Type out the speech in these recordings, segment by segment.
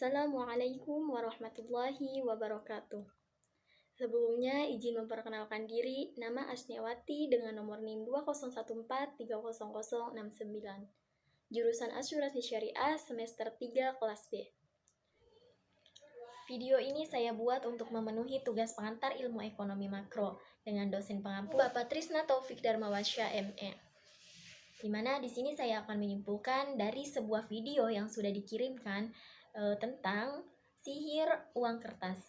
Assalamualaikum warahmatullahi wabarakatuh. Sebelumnya, izin memperkenalkan diri, nama Asniawati dengan nomor NIM 2014300069. Jurusan Asuransi Syariah semester 3 kelas B. Video ini saya buat untuk memenuhi tugas pengantar ilmu ekonomi makro dengan dosen pengampu Bapak Trisna Taufik Darmawasya ME. Di mana di sini saya akan menyimpulkan dari sebuah video yang sudah dikirimkan tentang sihir uang kertas.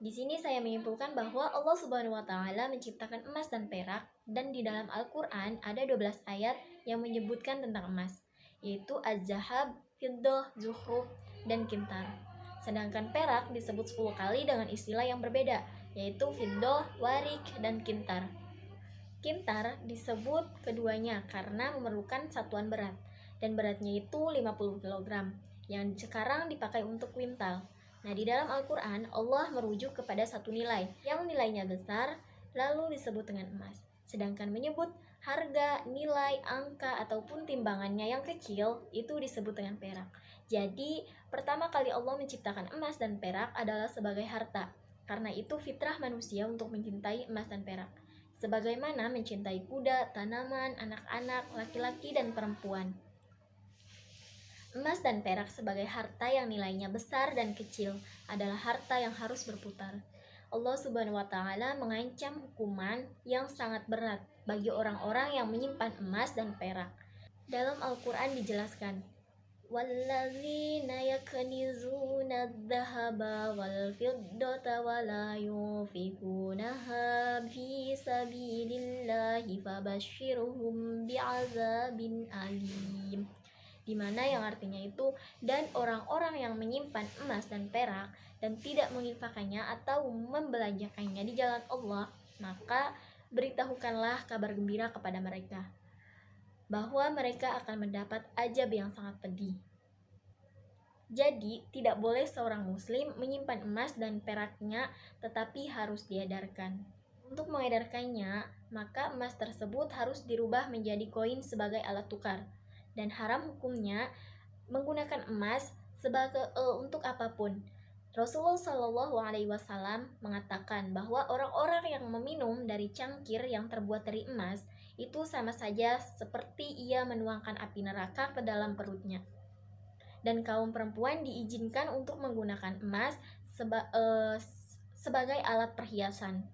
Di sini saya menyimpulkan bahwa Allah Subhanahu wa taala menciptakan emas dan perak, dan di dalam Al-Qur'an ada 12 ayat yang menyebutkan tentang emas, yaitu az-zahab, fiddah, zuhruf, dan kintar. Sedangkan perak disebut 10 kali dengan istilah yang berbeda, yaitu fiddah, warik, dan kintar. Kintar disebut keduanya karena memerlukan satuan berat, dan beratnya itu 50 kg, yang sekarang dipakai untuk kuintal. Nah, di dalam Al-Quran, Allah merujuk kepada satu nilai, yang nilainya besar, lalu disebut dengan emas. Sedangkan menyebut harga, nilai, angka, ataupun timbangannya yang kecil, itu disebut dengan perak. Jadi, pertama kali Allah menciptakan emas dan perak adalah sebagai harta. Karena itu fitrah manusia untuk mencintai emas dan perak, sebagaimana mencintai kuda, tanaman, anak-anak, laki-laki, dan perempuan. Emas dan perak sebagai harta yang nilainya besar dan kecil adalah harta yang harus berputar. Allah Subhanahu wa taala mengancam hukuman yang sangat berat bagi orang-orang yang menyimpan emas dan perak. Dalam Al-Qur'an dijelaskan, walladzina yaknizuna adh-dhahaba wal fiddata wa la yunfikunaha fi sabilillahi fabashshirhum bi'adzabin alim. Dimana yang artinya itu, dan orang-orang yang menyimpan emas dan perak dan tidak menginfakannya atau membelanjakannya di jalan Allah, maka beritahukanlah kabar gembira kepada mereka bahwa mereka akan mendapat azab yang sangat pedih. Jadi, tidak boleh seorang muslim menyimpan emas dan peraknya, tetapi harus diedarkan. Untuk mengedarkannya, maka emas tersebut harus dirubah menjadi koin sebagai alat tukar, dan haram hukumnya menggunakan emas untuk apapun. Rasulullah Shallallahu Alaihi Wasallam mengatakan bahwa orang-orang yang meminum dari cangkir yang terbuat dari emas itu sama saja seperti ia menuangkan api neraka ke dalam perutnya. Dan kaum perempuan diizinkan untuk menggunakan emas sebagai alat perhiasan,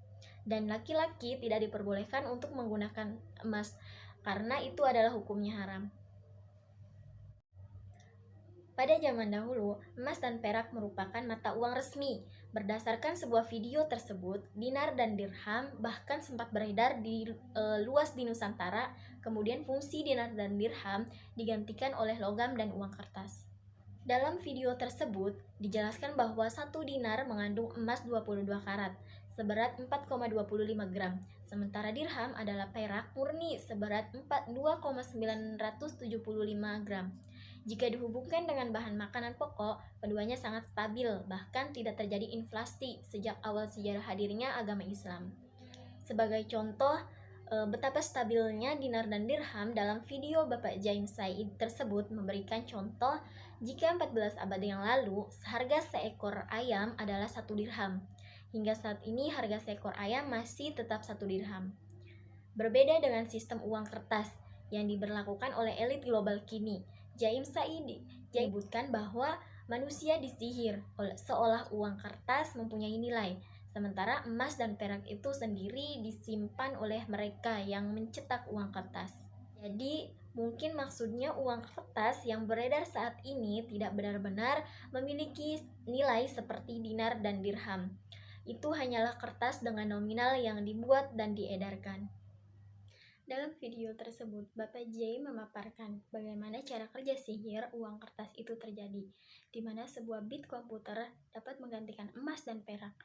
dan laki-laki tidak diperbolehkan untuk menggunakan emas karena itu adalah hukumnya haram. Pada zaman dahulu, emas dan perak merupakan mata uang resmi. Berdasarkan sebuah video tersebut, dinar dan dirham bahkan sempat beredar luas di Nusantara. Kemudian fungsi dinar dan dirham digantikan oleh logam dan uang kertas. Dalam video tersebut, dijelaskan bahwa 1 dinar mengandung emas 22 karat, seberat 4,25 gram. Sementara dirham adalah perak murni seberat 2,975 gram. Jika dihubungkan dengan bahan makanan pokok, keduanya sangat stabil, bahkan tidak terjadi inflasi sejak awal sejarah hadirnya agama Islam. Sebagai contoh, betapa stabilnya dinar dan dirham dalam video Bapak James Said tersebut memberikan contoh jika 14 abad yang lalu harga seekor ayam adalah 1 dirham. Hingga saat ini harga seekor ayam masih tetap 1 dirham. Berbeda dengan sistem uang kertas yang diberlakukan oleh elit global kini, James Said menyebutkan bahwa manusia disihir seolah uang kertas mempunyai nilai, sementara emas dan perak itu sendiri disimpan oleh mereka yang mencetak uang kertas. Jadi, mungkin maksudnya uang kertas yang beredar saat ini tidak benar-benar memiliki nilai seperti dinar dan dirham. Itu hanyalah kertas dengan nominal yang dibuat dan diedarkan. Dalam video tersebut, Bapak J memaparkan bagaimana cara kerja sihir uang kertas itu terjadi, di mana sebuah bit komputer dapat menggantikan emas dan perak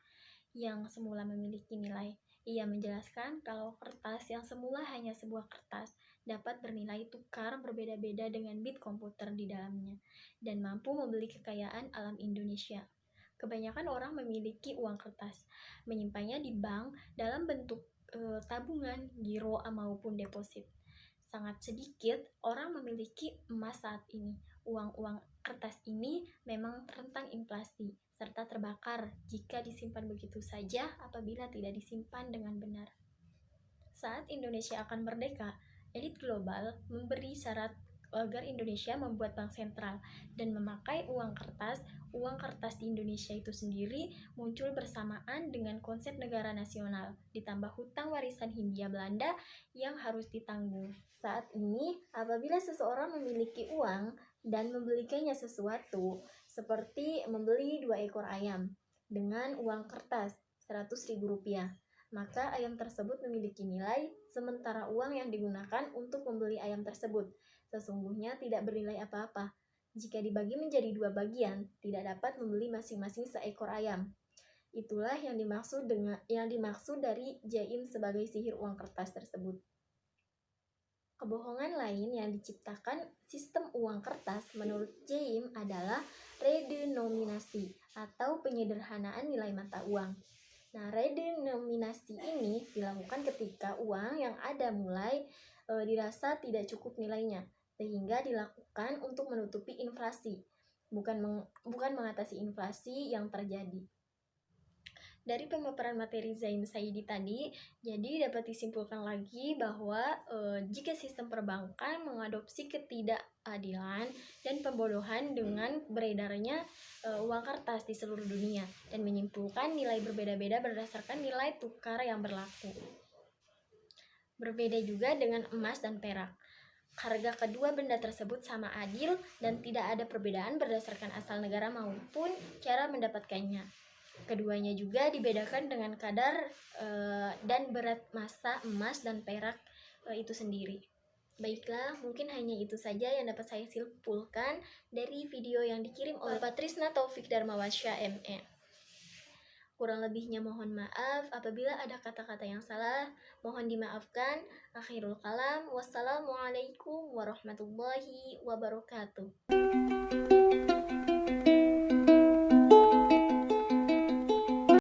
yang semula memiliki nilai. Ia menjelaskan kalau kertas yang semula hanya sebuah kertas dapat bernilai tukar berbeda-beda dengan bit komputer di dalamnya, dan mampu membeli kekayaan alam Indonesia. Kebanyakan orang memiliki uang kertas, menyimpannya di bank dalam bentuk tabungan, giro, maupun deposit. Sangat sedikit orang memiliki emas saat ini. Uang-uang kertas ini memang rentan inflasi serta terbakar jika disimpan begitu saja apabila tidak disimpan dengan benar. Saat Indonesia akan merdeka, elit global memberi syarat agar Indonesia membuat bank sentral dan memakai uang kertas. Uang kertas di Indonesia itu sendiri muncul bersamaan dengan konsep negara nasional, ditambah hutang warisan Hindia Belanda yang harus ditanggung. Saat ini, apabila seseorang memiliki uang dan membelikannya sesuatu, seperti membeli 2 ekor ayam dengan uang kertas Rp100.000, maka ayam tersebut memiliki nilai, sementara uang yang digunakan untuk membeli ayam tersebut sesungguhnya tidak bernilai apa-apa. Jika dibagi menjadi 2 bagian, tidak dapat membeli masing-masing seekor ayam. Itulah yang dimaksud dari jaim sebagai sihir uang kertas tersebut. Kebohongan lain yang diciptakan sistem uang kertas menurut jaim adalah redenominasi atau penyederhanaan nilai mata uang. Nah, redenominasi ini dilakukan ketika uang yang ada mulai dirasa tidak cukup nilainya, sehingga dilakukan untuk menutupi inflasi, bukan mengatasi inflasi yang terjadi. Dari pemaparan materi Zaim Saidi tadi, jadi dapat disimpulkan lagi bahwa jika sistem perbankan mengadopsi ketidakadilan dan pembodohan dengan beredarnya uang kertas di seluruh dunia dan menyimpulkan nilai berbeda-beda berdasarkan nilai tukar yang berlaku. Berbeda juga dengan emas dan perak. Harga kedua benda tersebut sama adil dan tidak ada perbedaan berdasarkan asal negara maupun cara mendapatkannya. Keduanya juga dibedakan dengan kadar dan berat massa emas dan perak itu sendiri. Baiklah, mungkin hanya itu saja yang dapat saya simpulkan dari video yang dikirim oleh Patrisna Taufik Darmawasya ME. Kurang lebihnya mohon maaf apabila ada kata-kata yang salah, mohon dimaafkan. Akhirul kalam, wassalamualaikum warahmatullahi wabarakatuh.